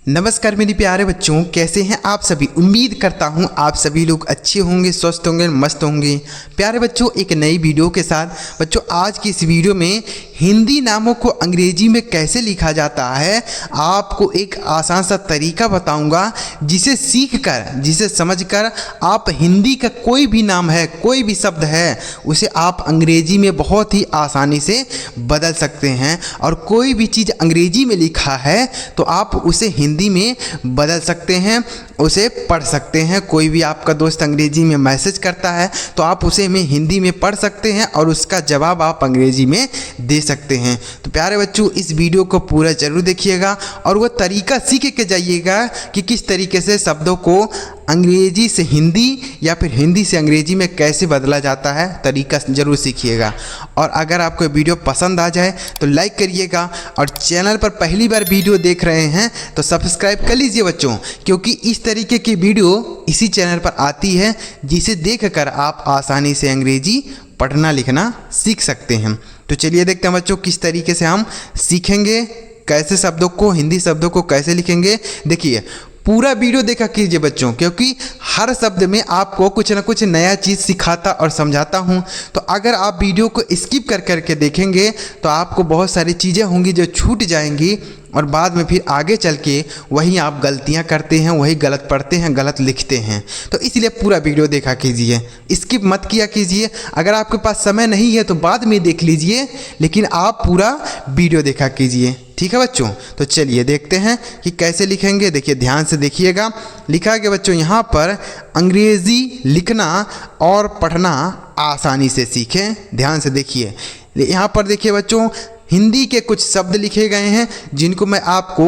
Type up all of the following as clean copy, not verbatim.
नमस्कार मेरे प्यारे बच्चों, कैसे हैं आप सभी। उम्मीद करता हूं आप सभी लोग अच्छे होंगे, स्वस्थ होंगे, मस्त होंगे। प्यारे बच्चों, एक नई वीडियो के साथ बच्चों आज की इस वीडियो में हिंदी नामों को अंग्रेजी में कैसे लिखा जाता है आपको एक आसान सा तरीका बताऊंगा, जिसे सीखकर, जिसे समझकर आप हिंदी का कोई भी नाम है, कोई भी शब्द है, उसे आप अंग्रेजी में बहुत ही आसानी से बदल सकते हैं। और कोई भी चीज़ अंग्रेजी में लिखा है तो आप उसे हिंदी में बदल सकते हैं, उसे पढ़ सकते हैं। कोई भी आपका दोस्त अंग्रेजी में मैसेज करता है तो आप उसे में हिंदी में पढ़ सकते हैं और उसका जवाब आप अंग्रेजी में दे सकते हैं। तो प्यारे बच्चों, इस वीडियो को पूरा जरूर देखिएगा और वो तरीका सीख के जाइएगा कि किस तरीके से शब्दों को अंग्रेजी से हिंदी या फिर हिंदी से अंग्रेजी में कैसे बदला जाता है, तरीका जरूर सीखिएगा। और अगर आपको वीडियो पसंद आ जाए तो लाइक करिएगा, और चैनल पर पहली बार वीडियो देख रहे हैं तो सब्सक्राइब कर लीजिए बच्चों, क्योंकि इस तरीके की वीडियो इसी चैनल पर आती है जिसे देखकर आप आसानी से अंग्रेजी पढ़ना लिखना सीख सकते हैं। तो चलिए देखते हैं बच्चों किस तरीके से हम सीखेंगे, कैसे शब्दों को, हिंदी शब्दों को कैसे लिखेंगे। देखिए पूरा वीडियो देखा कीजिए बच्चों, क्योंकि हर शब्द में आपको कुछ ना कुछ नया चीज़ सिखाता और समझाता हूँ। तो अगर आप वीडियो को स्किप कर करके देखेंगे तो आपको बहुत सारी चीज़ें होंगी जो छूट जाएंगी, और बाद में फिर आगे चल के वही आप गलतियां करते हैं, वही गलत पढ़ते हैं, गलत लिखते हैं। तो इसलिए पूरा वीडियो देखा कीजिए, स्किप मत किया कीजिए। अगर आपके पास समय नहीं है तो बाद में देख लीजिए, लेकिन आप पूरा वीडियो देखा कीजिए, ठीक है बच्चों। तो चलिए देखते हैं कि कैसे लिखेंगे। देखिए ध्यान से देखिएगा, लिखा गया बच्चों यहाँ पर अंग्रेज़ी लिखना और पढ़ना आसानी से सीखें। ध्यान से देखिए, यहाँ पर देखिए बच्चों हिंदी के कुछ शब्द लिखे गए हैं जिनको मैं आपको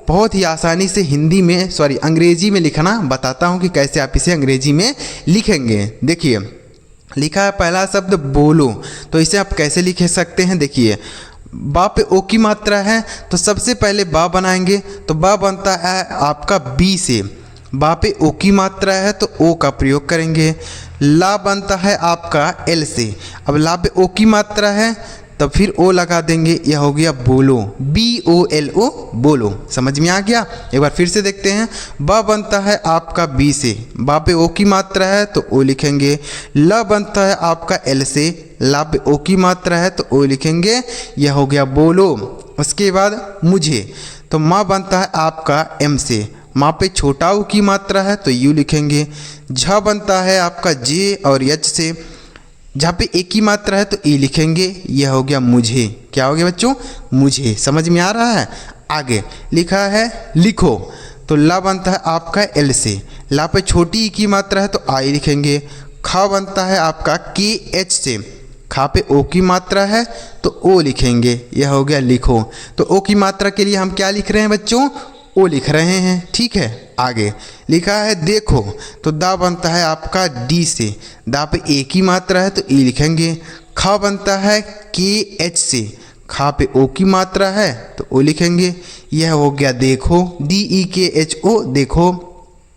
बहुत ही आसानी से हिंदी में अंग्रेजी में लिखना बताता हूँ कि कैसे आप इसे अंग्रेजी में लिखेंगे। देखिए लिखा है पहला शब्द बोलो, तो इसे आप कैसे लिख सकते हैं। देखिए बा पे ओ की मात्रा है तो सबसे पहले बा बनाएंगे, तो बा बनता है आपका बी से। बा पे ओ की मात्रा है तो ओ का प्रयोग करेंगे। ला बनता है आपका एल से, अब ला पे ओ की मात्रा है तब फिर ओ लगा देंगे, यह हो गया बोलो, BOLO बोलो। समझ में आ गया। एक बार फिर से देखते हैं। बा बनता है आपका बी से, बा पे ओ की मात्रा है तो ओ लिखेंगे। ल बनता है आपका एल से, ला पे ओ की मात्रा है तो ओ लिखेंगे, यह हो गया बोलो। उसके बाद मुझे, तो माँ बनता है आपका एम से, माँ पे छोटा ऊ की मात्रा है तो यू लिखेंगे। झ बनता है आपका जे और यच से, जहाँ पे एक ही मात्रा है तो ई लिखेंगे, यह हो गया मुझे। क्या हो गया बच्चों? मुझे। समझ में आ रहा है। आगे लिखा है लिखो, तो ला बनता है आपका एल से, ला पे छोटी ई की मात्रा है तो आई लिखेंगे। खा बनता है आपका KH से, खा पे ओ की मात्रा है तो ओ लिखेंगे, यह हो गया लिखो। तो ओ की मात्रा के लिए हम क्या लिख रहे हैं बच्चों? ओ लिख रहे हैं, ठीक है। आगे लिखा है देखो, तो दा बनता है आपका डी से, दा पे एक ही मात्रा है तो ई लिखेंगे। खा बनता है KH से, खा पे ओ की मात्रा है तो ओ लिखेंगे, यह हो गया देखो, DEKHO देखो।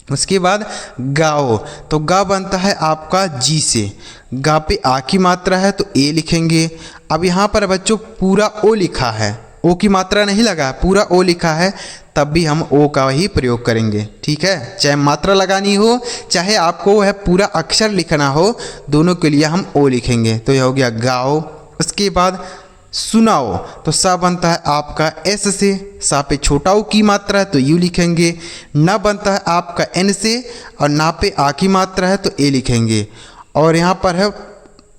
उसके बाद गाओ, तो गा बनता है आपका जी से, गा पे आ की मात्रा है तो ए लिखेंगे। अब यहाँ पर बच्चों पूरा ओ लिखा है, ओ की मात्रा नहीं लगा, पूरा ओ लिखा है, तब भी हम ओ का ही प्रयोग करेंगे, ठीक है। चाहे मात्रा लगानी हो, चाहे आपको वह पूरा अक्षर लिखना हो, दोनों के लिए हम ओ लिखेंगे। तो यह हो गया गाओ। उसके बाद सुनाओ, तो सा बनता है आपका एस से, सा पे छोटा ऊ की मात्रा है तो यू लिखेंगे। ना बनता है आपका एन से, और ना पे आ की मात्रा है तो ए लिखेंगे। और यहाँ पर है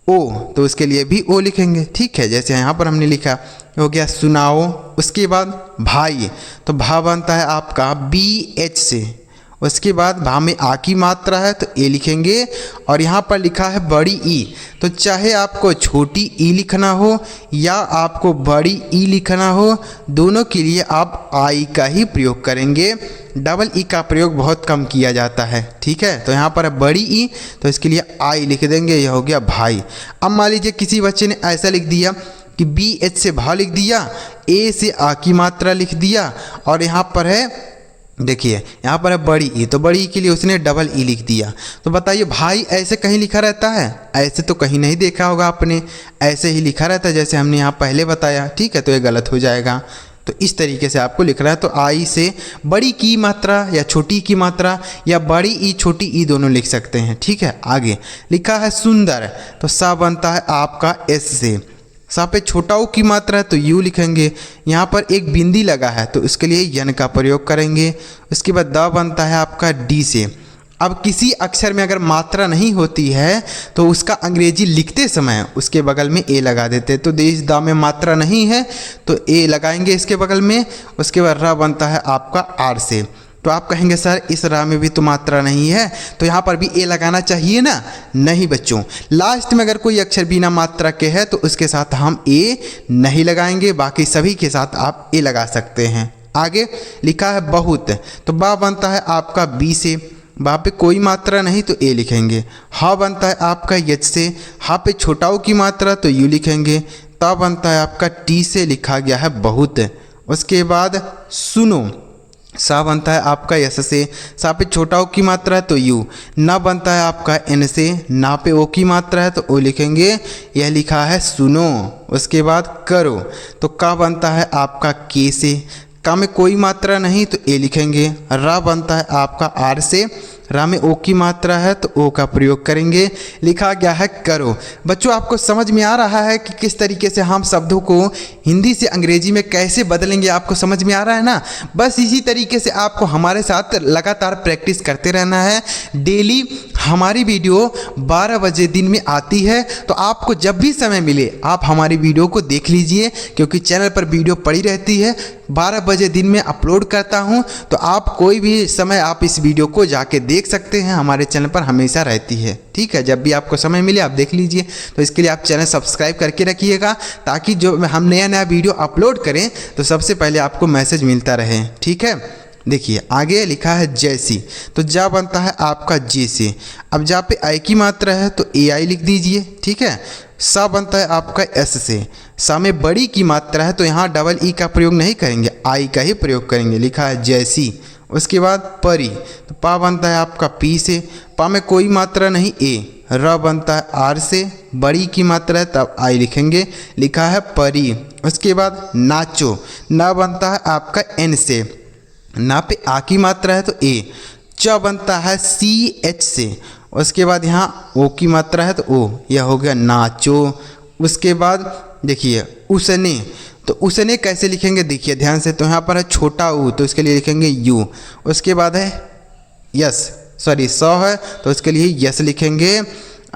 ओ, तो उसके लिए भी ओ लिखेंगे, ठीक है, जैसे यहाँ पर हमने लिखा। हो गया सुनाओ। उसके बाद भाई, तो भा बनता है आपका BH से, उसके बाद भा में आ की मात्रा है तो ए लिखेंगे। और यहाँ पर लिखा है बड़ी ई, तो चाहे आपको छोटी ई लिखना हो या आपको बड़ी ई लिखना हो, दोनों के लिए आप आई का ही प्रयोग करेंगे। डबल ई का प्रयोग बहुत कम किया जाता है, ठीक है। तो यहाँ पर है बड़ी ई, तो इसके लिए आई लिख देंगे, यह हो गया भाई। अब मान लीजिए किसी बच्चे ने ऐसा लिख दिया कि BH से भा लिख दिया, ए से आ की मात्रा लिख दिया, और यहाँ पर है देखिए यहाँ पर है बड़ी ई, तो बड़ी ई के लिए उसने डबल ई लिख दिया। तो बताइए भाई ऐसे कहीं लिखा रहता है? ऐसे तो कहीं नहीं देखा होगा आपने, ऐसे ही लिखा रहता है जैसे हमने यहाँ पहले बताया, ठीक है। तो ये गलत हो जाएगा। तो इस तरीके से आपको लिख रहा है। तो आई से बड़ी की मात्रा या छोटी की मात्रा या बड़ी ई छोटी ई दोनों लिख सकते हैं। ठीक है, आगे लिखा है सुंदर, तो सा बनता है आपका एस से। सा पे छोटा ऊ की मात्रा है तो यू लिखेंगे। यहाँ पर एक बिंदी लगा है तो इसके लिए यन का प्रयोग करेंगे। उसके बाद द बनता है आपका डी से। अब किसी अक्षर में अगर मात्रा नहीं होती है तो उसका अंग्रेजी लिखते समय उसके बगल में ए लगा देते। तो इस दा में मात्रा नहीं है तो ए लगाएंगे इसके बगल में। उसके बाद रा बनता है आपका आर से। तो आप कहेंगे सर इस रा में भी तो मात्रा नहीं है तो यहाँ पर भी ए लगाना चाहिए ना। नहीं बच्चों, लास्ट में अगर कोई अक्षर बिना मात्रा के है तो उसके साथ हम ए नहीं लगाएंगे, बाकी सभी के साथ आप ए लगा सकते हैं। आगे लिखा है बहुत, तो बा बनता है आपका बी से। बा पे कोई मात्रा नहीं तो ए लिखेंगे। हा बनता है आपका यच से। हा पे छोटाऊ की मात्रा तो यू लिखेंगे। ता बनता है आपका टी से, लिखा गया है बहुत। उसके बाद सुनो, सा बनता है आपका यस से। सा पे छोटाऊ की मात्रा है तो यू। ना बनता है आपका एन से। ना पे ओ की मात्रा है तो ओ लिखेंगे। यह लिखा है सुनो। उसके बाद करो, तो का बनता है आपका के से। का में कोई मात्रा नहीं तो ए लिखेंगे। रा बनता है आपका आर से। रा में ओ की मात्रा है तो ओ का प्रयोग करेंगे। लिखा गया है करो। बच्चों, आपको समझ में आ रहा है कि किस तरीके से हम शब्दों को हिंदी से अंग्रेजी में कैसे बदलेंगे? आपको समझ में आ रहा है ना। बस इसी तरीके से आपको हमारे साथ लगातार प्रैक्टिस करते रहना है। डेली हमारी वीडियो 12 बजे दिन में आती है, तो आपको जब भी समय मिले आप हमारी वीडियो को देख लीजिए, क्योंकि चैनल पर वीडियो पड़ी रहती है। 12 बजे दिन में अपलोड करता हूं, तो आप कोई भी समय आप इस वीडियो को जाके देख सकते हैं। हमारे चैनल पर हमेशा रहती है। ठीक है, जब भी आपको समय मिले आप देख लीजिए। तो इसके लिए आप चैनल सब्सक्राइब करके रखिएगा, ताकि जो हम नया वीडियो अपलोड करें तो सबसे पहले आपको मैसेज मिलता रहे। ठीक है, देखिए आगे लिखा है जैसी, तो जा बनता है आपका जे से। अब जा पे आई की मात्रा है तो ए आई लिख दीजिए। ठीक है, सा बनता है आपका एस से। सा में बड़ी की मात्रा है तो यहाँ डबल ई का प्रयोग नहीं करेंगे, आई का ही प्रयोग करेंगे। लिखा है जैसी। उसके बाद परी, तो पा बनता है आपका पी से। पा में कोई मात्रा नहीं ए। र बनता है आर से। बड़ी की मात्रा है तब आई लिखेंगे। लिखा है परी। उसके बाद नाचो, ना बनता है आपका एन से। ना पे आ की मात्रा है तो ए। च बनता है सी एच से। उसके बाद यहाँ ओ की मात्रा है तो ओ, यह हो गया नाचो। उसके बाद देखिए उसने, तो उसने कैसे लिखेंगे देखिए ध्यान से। तो यहाँ पर है छोटा ऊ, तो इसके लिए लिखेंगे यू। उसके बाद है यस, सॉरी सौ है तो इसके लिए यस लिखेंगे।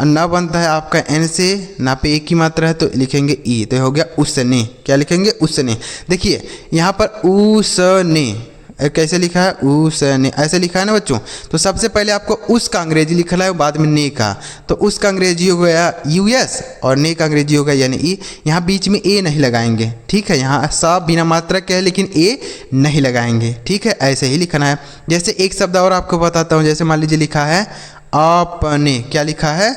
ना बनता है आपका एन से। ना पे एक की मात्रा है तो लिखेंगे ई, तो हो गया उसने। क्या लिखेंगे? उसने। देखिए यहाँ पर उसने कैसे लिखा है? उसने ऐसे लिखा है ना बच्चों। तो सबसे पहले आपको उस का अंग्रेजी लिखना है, बाद में ने का। तो उस का अंग्रेजी हो गया यूएस और ने का अंग्रेजी हो गया यानी ई। यहाँ बीच में ए नहीं लगाएंगे। ठीक है, यहाँ सा बिना मात्रा के है लेकिन ए नहीं लगाएंगे। ठीक है, ऐसे ही लिखना है। जैसे एक शब्द और आपको बताता हूँ, जैसे मान लीजिए लिखा है अपने। क्या लिखा है?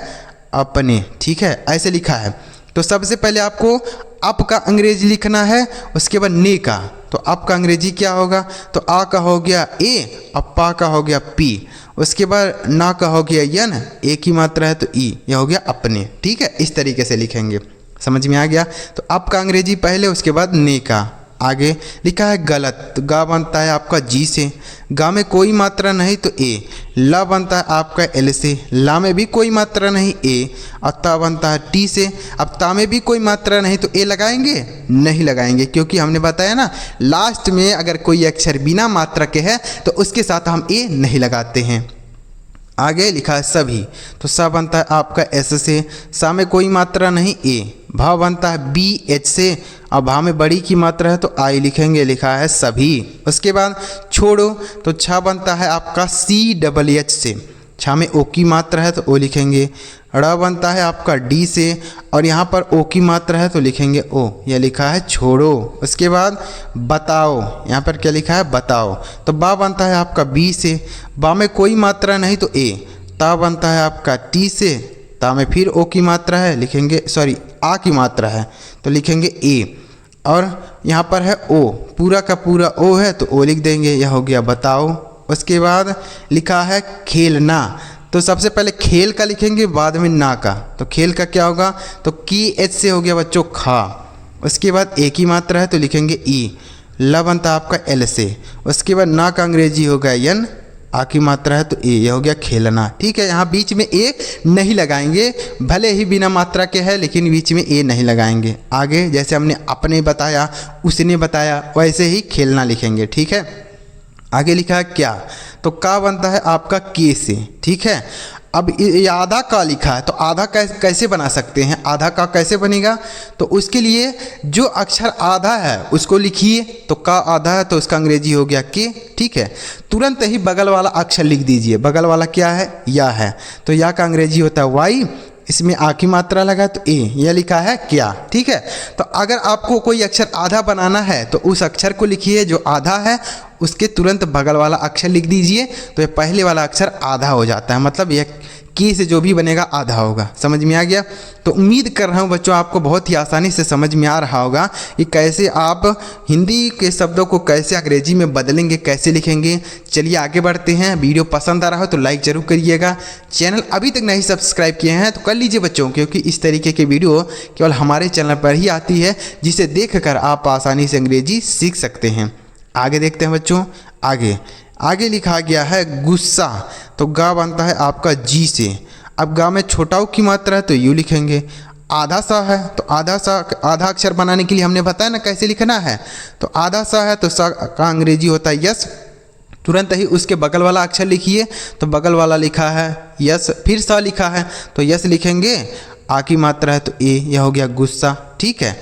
अपने। ठीक है, ऐसे लिखा है। तो सबसे पहले आपको अप का अंग्रेजी लिखना है, उसके बाद ने का। तो अप का अंग्रेजी क्या होगा? तो आ का हो गया ए, अपा का हो गया पी। उसके बाद ना का हो गया यन, ए की मात्रा है तो ई, यह हो गया अपने। ठीक है, इस तरीके से लिखेंगे। समझ में आ गया? तो अप का अंग्रेजी पहले, उसके बाद ने का। आगे लिखा है गलत, तो गा बनता है आपका जी से। गा में कोई मात्रा नहीं तो ए। ला बनता है आपका एल से। ला में भी कोई मात्रा नहीं ए। और ता बनता है टी से। अब ता में भी कोई मात्रा नहीं तो ए लगाएंगे? नहीं लगाएंगे, क्योंकि हमने बताया ना लास्ट में अगर कोई अक्षर बिना मात्रा के है तो उसके साथ हम ए नहीं लगाते हैं। आगे लिखा है सभी, तो सा बनता है आपका एस से। सा में कोई मात्रा नहीं ए। भा बनता है बी एच से। अब भा में बड़ी की मात्रा है तो आई लिखेंगे। लिखा है सभी। उसके बाद छोड़ो, तो छा बनता है आपका सी डबल एच से। छा में ओ की मात्रा है तो ओ लिखेंगे। ड़ बनता है आपका डी से और यहाँ पर ओ की मात्रा है तो लिखेंगे ओ, यह लिखा है छोड़ो। उसके बाद बताओ, यहाँ पर क्या लिखा है? बताओ। तो बा बनता है आपका बी से। बा में कोई मात्रा नहीं तो ए। ता बनता है आपका टी से। ता में फिर ओ की मात्रा है, लिखेंगे सॉरी आ की मात्रा है तो लिखेंगे ए। और यहाँ पर है ओ, पूरा का पूरा ओ है तो ओ लिख देंगे, यह हो गया बताओ। उसके बाद लिखा है खेलना, तो सबसे पहले खेल का लिखेंगे, बाद में ना का। तो खेल का क्या होगा? तो की एच से हो गया बच्चों खा। उसके बाद ए की मात्रा है तो लिखेंगे ई। ल बनता है आपका एल से। उसके बाद ना का अंग्रेजी हो गया यन, आ की मात्रा है तो ए, यह हो गया खेलना। ठीक है, यहाँ बीच में ए नहीं लगाएंगे, भले ही बिना मात्रा के है लेकिन बीच में ए नहीं लगाएंगे। आगे जैसे हमने अपने बताया, उसने बताया, वैसे ही खेलना लिखेंगे। ठीक है, आगे लिखा है क्या, तो का बनता है आपका के से। ठीक है, अब ये आधा का लिखा है तो आधा कैसे बना सकते हैं, आधा का कैसे बनेगा, तो उसके लिए जो अक्षर आधा है उसको लिखिए। तो का आधा है तो उसका अंग्रेजी हो गया के। ठीक है, तुरंत ही बगल वाला अक्षर लिख दीजिए। बगल वाला क्या है, या है, तो या का अंग्रेजी होता है वाई, इसमें आ की मात्रा लगा तो ए, यह लिखा है क्या। ठीक है, तो अगर आपको कोई अक्षर आधा बनाना है तो उस अक्षर को लिखिए जो आधा है, उसके तुरंत बगल वाला अक्षर लिख दीजिए, तो ये पहले वाला अक्षर आधा हो जाता है, मतलब यह की से जो भी बनेगा आधा होगा। समझ में आ गया। तो उम्मीद कर रहा हूँ बच्चों आपको बहुत ही आसानी से समझ में आ रहा होगा कि कैसे आप हिंदी के शब्दों को कैसे अंग्रेजी में बदलेंगे, कैसे लिखेंगे। चलिए आगे बढ़ते हैं। वीडियो पसंद आ रहा हो तो लाइक ज़रूर करिएगा। चैनल अभी तक नहीं सब्सक्राइब किए हैं तो कर लीजिए बच्चों, क्योंकि इस तरीके के वीडियो केवल हमारे चैनल पर ही आती है, जिसे देखकर आप आसानी से अंग्रेजी सीख सकते हैं। आगे देखते हैं बच्चों। आगे लिखा गया है गुस्सा, तो गा बनता है आपका जी से। अब गा में छोटा ऊ की मात्रा है तो यू लिखेंगे। आधा सा है तो आधा अक्षर बनाने के लिए हमने बताया ना कैसे लिखना है, तो आधा सा है तो सा का अंग्रेजी होता है यस। तुरंत ही उसके बगल वाला अक्षर लिखिए, तो बगल वाला लिखा है यस, फिर सा लिखा है तो यस लिखेंगे। आ की मात्रा है तो ए, यह हो गया गुस्सा। ठीक है,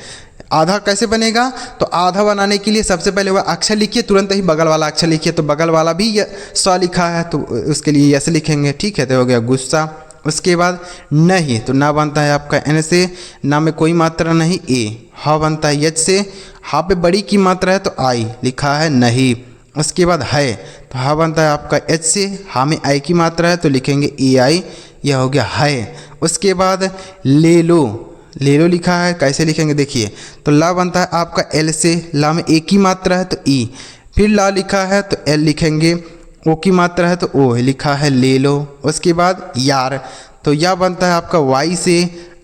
आधा कैसे बनेगा, तो आधा बनाने के लिए सबसे पहले वह अक्षर लिखिए, तुरंत ही बगल वाला अक्षर लिखिए, तो बगल वाला भी स लिखा है तो उसके लिए यस लिखेंगे। ठीक है, तो हो गया गुस्सा। उसके बाद नहीं, तो ना बनता है आपका एन से, ना में कोई मात्रा नहीं ए। हा बनता है यच से, हा पे बड़ी की मात्रा है तो आई, लिखा है नहीं। उसके बाद है, तो हा बनता है आपका एच से, हा में आई की मात्रा है तो लिखेंगे ए आई, यह हो गया है। उसके बाद ले लो लिखा है, कैसे लिखेंगे देखिए, तो ला बनता है आपका एल से, ला में ए की मात्रा है तो ई, फिर ला लिखा है तो एल लिखेंगे, ओ की मात्रा है तो ओ, लिखा है ले लो। उसके बाद यार, तो या बनता है आपका वाई से,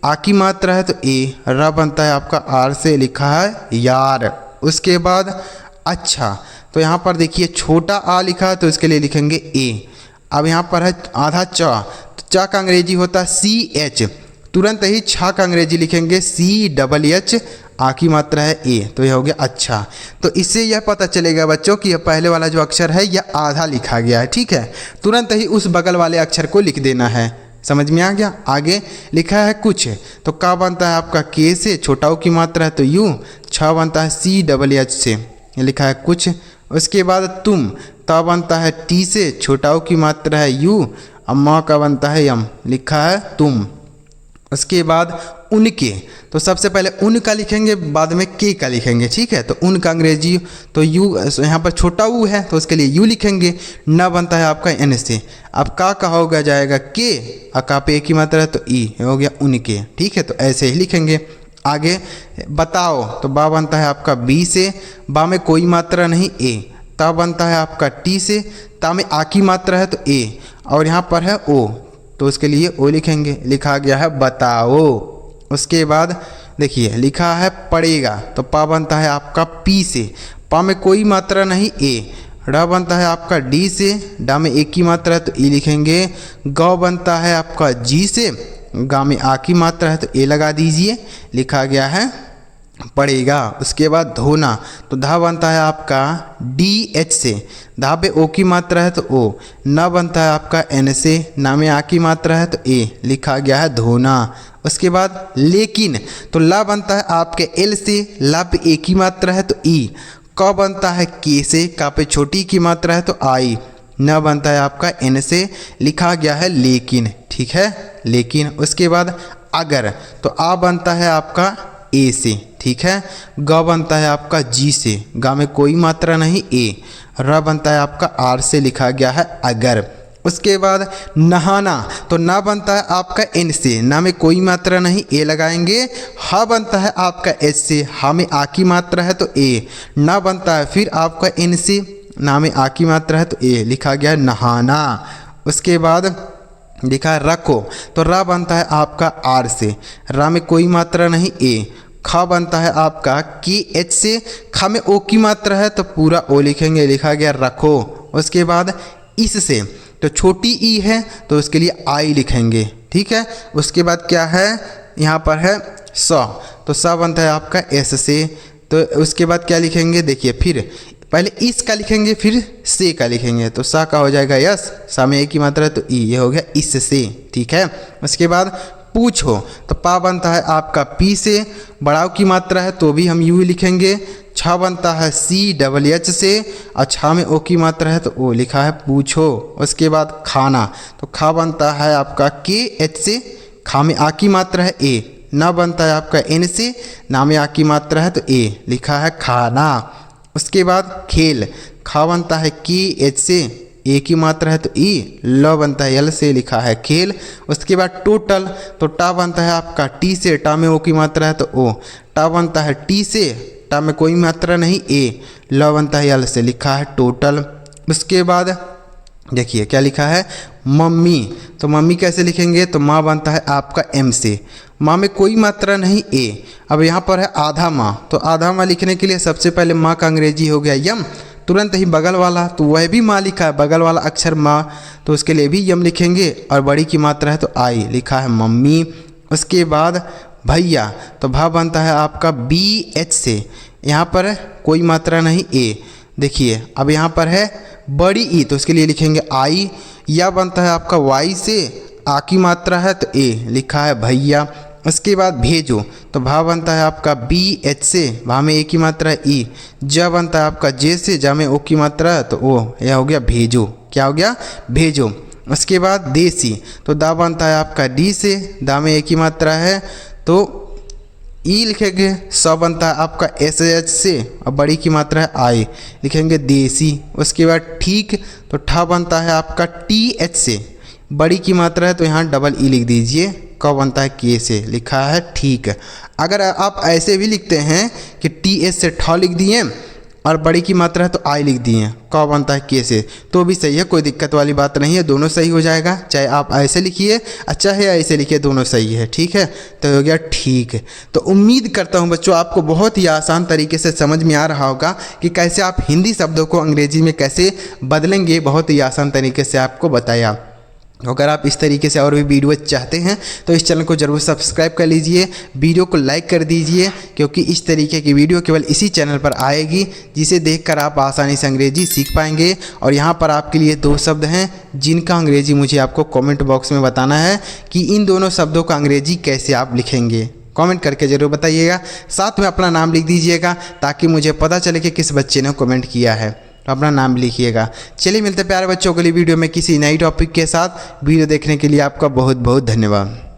आ की मात्रा है तो ए, रा बनता है आपका आर से, लिखा है यार। उसके बाद अच्छा, तो यहाँ पर देखिए छोटा आ लिखा है तो इसके लिए लिखेंगे ए। अब यहाँ पर है आधा चा, तो चा का अंग्रेजी होता है सी एच, तुरंत ही छा का अंग्रेजी लिखेंगे सी डबल एच, आ की मात्रा है ए, तो यह हो गया अच्छा। तो इससे यह पता चलेगा बच्चों कि यह पहले वाला जो अक्षर है यह आधा लिखा गया है। ठीक है, तुरंत ही उस बगल वाले अक्षर को लिख देना है। समझ में आ गया। आगे लिखा है कुछ, तो का बनता है आपका के से, छोटा ऊ की मात्रा है तो यू, छा बनता है सी डबल एच से, लिखा है कुछ। उसके बाद तुम, ता बनता है टी से, छोटा ऊ की मात्रा है यू, अम्मा का बनता है यम, लिखा है तुम। उसके बाद उनके, तो सबसे पहले उन का लिखेंगे, बाद में के का लिखेंगे। ठीक है, तो उन का अंग्रेजी तो यू, यहाँ पर छोटा ऊ है तो उसके लिए यू लिखेंगे। न बनता है आपका एन से। अब का होगा जाएगा के, का पे की मात्रा है तो ई, हो गया उनके। ठीक है, तो ऐसे ही लिखेंगे। आगे बताओ, तो बा बनता है आपका बी से, बा में कोई मात्रा नहीं ए। ता बनता है आपका टी से, ता में आ की मात्रा है तो ए, और यहाँ पर है ओ, तो उसके लिए ओ लिखेंगे, लिखा गया है बताओ। उसके बाद देखिए लिखा है पड़ेगा, तो पा बनता है आपका पी से, पा में कोई मात्रा नहीं ए। ड बनता है आपका डी से, डा में एक की मात्रा है तो ई लिखेंगे। ग बनता है आपका जी से, गा में आ की मात्रा है तो ए लगा दीजिए, लिखा गया है पड़ेगा। उसके बाद धोना, तो धा बनता है आपका डी एच से, धा पे ओ की मात्रा है तो ओ। न बनता है आपका एन से, ना में आ की मात्रा है तो ए, लिखा गया है धोना। उसके बाद लेकिन, तो ला बनता है आपके एल से, ला पे ए की मात्रा है तो ई। क बनता है के से, का पे छोटी की मात्रा है तो आई। न बनता है आपका एन से, लिखा गया है लेकिन। ठीक है, लेकिन। उसके बाद अगर, तो आ बनता है आपका ए से। ठीक है, ग बनता है आपका जी से, गा में कोई मात्रा नहीं ए। र बनता है आपका आर से, लिखा गया है अगर। उसके बाद नहाना, तो ना बनता है आपका एन से, ना में कोई मात्रा नहीं ए लगाएंगे। हा बनता है आपका एच से, हा में आ की मात्रा है तो ए। ना बनता है फिर आपका एन से, ना में आ की मात्रा है तो ए, लिखा गया है नहाना। उसके बाद लिखा है रखो, तो रा बनता है आपका आर से, रा में कोई मात्रा नहीं ए। खा बनता है आपका के एच से, खा में ओ की मात्रा है तो पूरा ओ लिखेंगे, लिखा गया रखो। उसके बाद इस से तो छोटी ई है तो उसके लिए आई लिखेंगे, ठीक है। उसके बाद क्या है यहाँ पर है स, तो स बनता है आपका एस से, तो उसके बाद क्या लिखेंगे देखिए, फिर पहले इस का लिखेंगे फिर से का लिखेंगे, तो सा का हो जाएगा यस, सा में एक की मात्रा है तो ई, ये हो गया इस से, ठीक है। उसके बाद पूछो तो पा बनता है आपका पी से, बड़ाव की मात्रा है तो भी हम यू लिखेंगे। छ बनता है सी डबल एच से और छ में ओ की मात्रा है तो ओ, लिखा है पूछो। उसके बाद खाना तो खा बनता है आपका के एच से, खा में आ की मात्रा है ए, ना बनता है आपका एन से, ना में आ की मात्रा है तो ए, लिखा है खाना। उसके बाद खेल, खा बनता है के एच से, ए की मात्रा है तो ई, ल बनता है एल से, लिखा है खेल। उसके बाद टोटल तो टा बनता है आपका टी से, टा में ओ की मात्रा है तो ओ, टा बनता है टी से, टा में कोई मात्रा नहीं ए, ल बनता है एल से, लिखा है टोटल। उसके बाद देखिए क्या लिखा है मम्मी, तो मम्मी कैसे लिखेंगे, तो माँ बनता है आपका एम से, माँ में कोई मात्रा नहीं ए। अब यहाँ पर है आधा माँ, तो आधा माँ लिखने के लिए सबसे पहले माँ का अंग्रेजी हो गया यम, तुरंत ही बगल वाला तो वह भी माँ लिखा है, बगल वाला अक्षर माँ तो उसके लिए भी यम लिखेंगे, और बड़ी की मात्रा है तो आई, लिखा है मम्मी। उसके बाद भैया तो भा बनता है आपका बी एच से, यहाँ पर कोई मात्रा नहीं ए, देखिए। अब यहाँ पर है बड़ी ई तो उसके लिए लिखेंगे आई, या बनता है आपका वाई से, आ की मात्रा है तो ए, लिखा है भैया। उसके बाद भेजो तो भा बनता है आपका बी एच से, भा में ए की मात्रा है ई, जा बनता है आपका जे से, जा में ओ की मात्रा है तो ओ, यह हो गया भेजो, क्या हो गया भेजो। उसके बाद देसी तो दा बनता है आपका डी से, दा में ए की मात्रा है तो ई लिखेंगे। स बनता है आपका एस एच से और बड़ी की मात्रा है आई, लिखेंगे देसी। उसके बाद ठीक तो ठा बनता है आपका टी एच से, बड़ी की मात्रा है तो यहाँ डबल ई लिख दीजिए, क बनता है के से, लिखा है ठीक। अगर आप ऐसे भी लिखते हैं कि टी एच से ठ लिख दिए और बड़ी की मात्रा है तो आई लिख दिए, क बनता है के से, तो भी सही है, कोई दिक्कत वाली बात नहीं है, दोनों सही हो जाएगा। चाहे आप ऐसे लिखिए चाहे ऐसे लिखिए, दोनों सही है, ठीक है। तो हो गया ठीक। तो उम्मीद करता हूँ बच्चों आपको बहुत ही आसान तरीके से समझ में आ रहा होगा कि कैसे आप हिंदी शब्दों को अंग्रेजी में कैसे बदलेंगे, बहुत ही आसान तरीके से आपको बताया। अगर आप इस तरीके से और भी वीडियो चाहते हैं तो इस चैनल को ज़रूर सब्सक्राइब कर लीजिए, वीडियो को लाइक कर दीजिए, क्योंकि इस तरीके की वीडियो केवल इसी चैनल पर आएगी जिसे देखकर आप आसानी से अंग्रेजी सीख पाएंगे। और यहाँ पर आपके लिए 2 शब्द हैं जिनका अंग्रेजी मुझे आपको कमेंट बॉक्स में बताना है कि इन दोनों शब्दों का अंग्रेजी कैसे आप लिखेंगे, कमेंट करके ज़रूर बताइएगा। साथ में अपना नाम लिख दीजिएगा ताकि मुझे पता चले कि किस बच्चे ने कमेंट किया है, तो अपना नाम लिखिएगा। चलिए मिलते हैं प्यारे बच्चों के लिए वीडियो में किसी नई टॉपिक के साथ। वीडियो देखने के लिए आपका बहुत बहुत धन्यवाद।